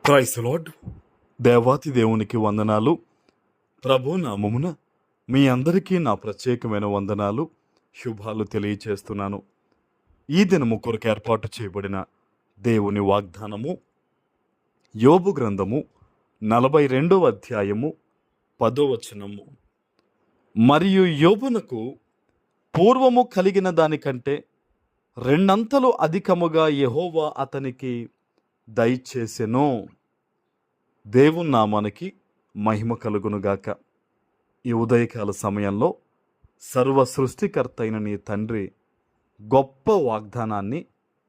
Praise lord. దేవాతి దేవునికి వందనాలు. ప్రభు నామమున మీ అందరికీ నా ప్రత్యేకమైన వందనాలు, శుభాలు తెలియచేస్తున్నాను. ఈ దినము కొరకు ఏర్పాటు చేయబడిన దేవుని వాగ్దానము యోబు గ్రంథము 42వ అధ్యాయము 10వ వచనము. మరియు యోబునకు పూర్వము కలిగిన దానికంటే రెండంతలు అధికముగా యెహోవా అతనికి దయచేసెను. దేవుని నామానికి మహిమ కలుగునుగాక. ఈ ఉదయకాల సమయంలో సర్వ సృష్టికర్త అయిన నీ తండ్రి గొప్ప వాగ్దానాన్ని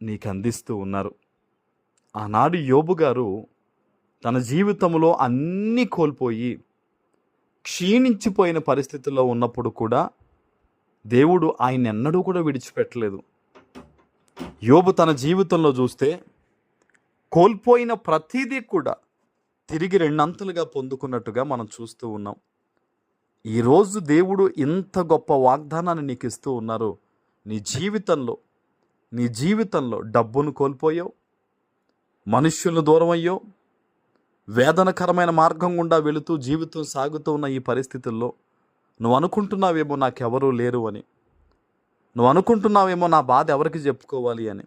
నీకు అందిస్తూ ఉన్నారు. ఆనాడు యోబు గారు తన జీవితంలో అన్నీ కోల్పోయి క్షీణించిపోయిన పరిస్థితుల్లో ఉన్నప్పుడు కూడా దేవుడు ఆయన ఎన్నడూ కూడా విడిచిపెట్టలేదు. యోబు తన జీవితంలో చూస్తే కోల్పోయిన ప్రతిదీ కూడా తిరిగి రెండంతలుగా పొందుకున్నట్టుగా మనం చూస్తూ ఉన్నాం. ఈరోజు దేవుడు ఇంత గొప్ప వాగ్దానాన్ని నీకు ఇస్తూ ఉన్నారు. నీ జీవితంలో డబ్బును కోల్పోయావు, మనుష్యులను దూరం అయ్యావు, వేదనకరమైన మార్గం గుండా వెళుతూ జీవితం సాగుతూ ఉన్న ఈ పరిస్థితుల్లో నువ్వు అనుకుంటున్నావేమో నాకెవరూ లేరు అని, నువ్వు అనుకుంటున్నావేమో నా బాధ ఎవరికి చెప్పుకోవాలి అని,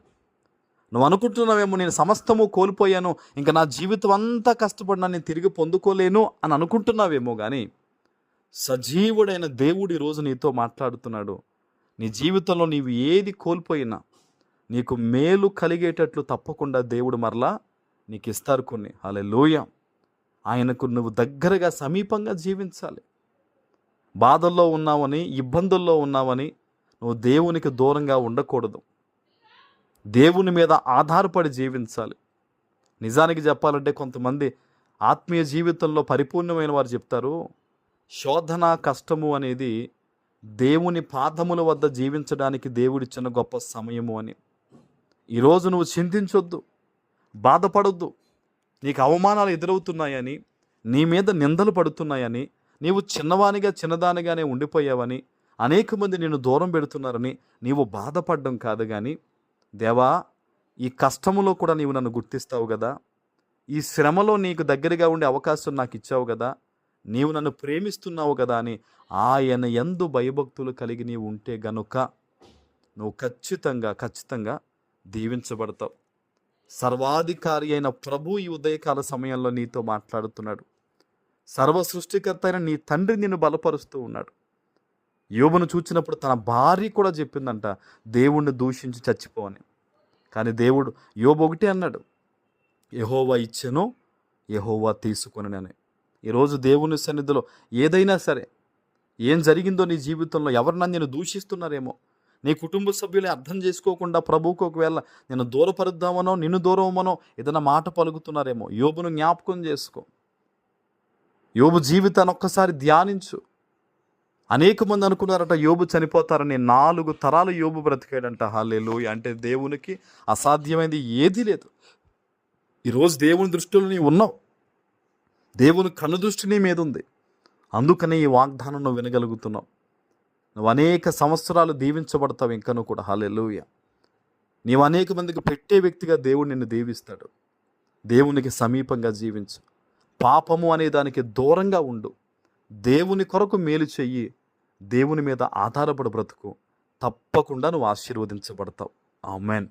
నువ్వు అనుకుంటున్నావేమో నేను సమస్తము కోల్పోయాను, ఇంకా నా జీవితం అంతా కష్టపడినా నేను తిరిగి పొందుకోలేను అని అనుకుంటున్నావేమో. కానీ సజీవుడైన దేవుడు ఈరోజు నీతో మాట్లాడుతున్నాడు. నీ జీవితంలో నీవు ఏది కోల్పోయినా నీకు మేలు కలిగేటట్లు తప్పకుండా దేవుడు మరలా నీకు ఇస్తారు కొన్ని. హల్లెలూయా. ఆయనకు నువ్వు దగ్గరగా సమీపంగా జీవించాలి. బాధల్లో ఉన్నావని, ఇబ్బందుల్లో ఉన్నావని నువ్వు దేవునికి దూరంగా ఉండకూడదు. దేవుని మీద ఆధారపడి జీవించాలి. నిజానికి చెప్పాలంటే కొంతమంది ఆత్మీయ జీవితంలో పరిపూర్ణమైన వారు చెప్తారు, శోధన కష్టము అనేది దేవుని పాదముల వద్ద జీవించడానికి దేవుడిచ్చిన గొప్ప సమయము అని. ఈరోజు నువ్వు చింతించొద్దు, బాధపడొద్దు. నీకు అవమానాలు ఎదురవుతున్నాయని, నీ మీద నిందలు పడుతున్నాయని, నీవు చిన్నదానిగానే ఉండిపోయావని, అనేక మంది నిన్ను దూరం పెడుతున్నారని నీవు బాధపడడం కాదు. కానీ దేవా, ఈ కష్టములో కూడా నీవు నన్ను గుర్తిస్తావు కదా, ఈ శ్రమలో నీకు దగ్గరగా ఉండే అవకాశం నాకు ఇచ్చావు కదా, నీవు నన్ను ప్రేమిస్తున్నావు కదా అని ఆయన యందు భయభక్తులు కలిగి నీవు ఉంటే గనుక నువ్వు ఖచ్చితంగా దీవించబడతావు. సర్వాధికారి అయిన ప్రభు ఈ ఉదయకాల సమయంలో నీతో మాట్లాడుతున్నాడు. సర్వ సృష్టికర్త అయిన నీ తండ్రి నిన్ను బలపరుస్తూ ఉన్నాడు. యోబును చూచినప్పుడు తన భార్య కూడా చెప్పిందంట, దేవుణ్ణి దూషించి చచ్చిపోవని. కానీ దేవుడు యోబు ఒకటే అన్నాడు, యెహోవా ఇచ్చెను, యెహోవా తీసుకొనెను. ఈరోజు దేవుని సన్నిధిలో ఏదైనా సరే, ఏం జరిగిందో నీ జీవితంలో, ఎవరినన్నా నేను దూషిస్తున్నారేమో, నీ కుటుంబ సభ్యులే అర్థం చేసుకోకుండా ప్రభువుకు ఒకవేళ నేను దూరపరుద్దామనో, నిన్ను దూరమనో ఏదైనా మాట పలుకుతున్నారేమో, యోబును జ్ఞాపకం చేసుకో. యోబు జీవితాన్ని ఒక్కసారి ధ్యానించు. అనేక మంది అనుకున్నారట యోబు చనిపోతారని. 4 తరాలు యోబు బ్రతికాడంట. హల్లెలూయా. అంటే దేవునికి అసాధ్యమైనది ఏదీ లేదు. ఈరోజు దేవుని దృష్టిలో నీవు ఉన్నావు, దేవుని కనుదృష్టి నీ మీద ఉంది. అందుకనే ఈ వాగ్దానం నువ్వు వినగలుగుతున్నావు. నువ్వు అనేక సంవత్సరాలు దీవించబడతావు ఇంకనూ కూడా. హల్లెలూయా. నీవు అనేక మందికి పెట్టే వ్యక్తిగా దేవుడు నిన్ను దీవిస్తాడు. దేవునికి సమీపంగా జీవించు. పాపము అనే దానికి దూరంగా ఉండు. దేవుని కొరకు మేలు చెయ్యి. దేవుని మీద ఆధారపడి బ్రతుకు. తప్పకుండా నువ్వు ఆశీర్వదించబడతావు. ఆమేన్.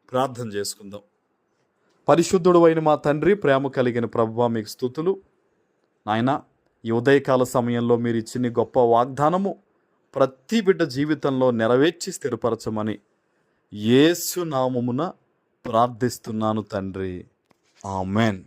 ప్రార్థన చేసుకుందాం. పరిశుద్ధుడు అయిన మా తండ్రి, ప్రేమ కలిగిన ప్రభువా, మీకు స్తుతులు. నాయన, ఈ ఉదయకాల సమయంలో మీరు ఇచ్చిన గొప్ప వాగ్దానము ప్రతి బిడ్డ జీవితంలో నెరవేర్చి స్థిరపరచమని యేసు నామమున ప్రార్థిస్తున్నాను తండ్రి. ఆమేన్.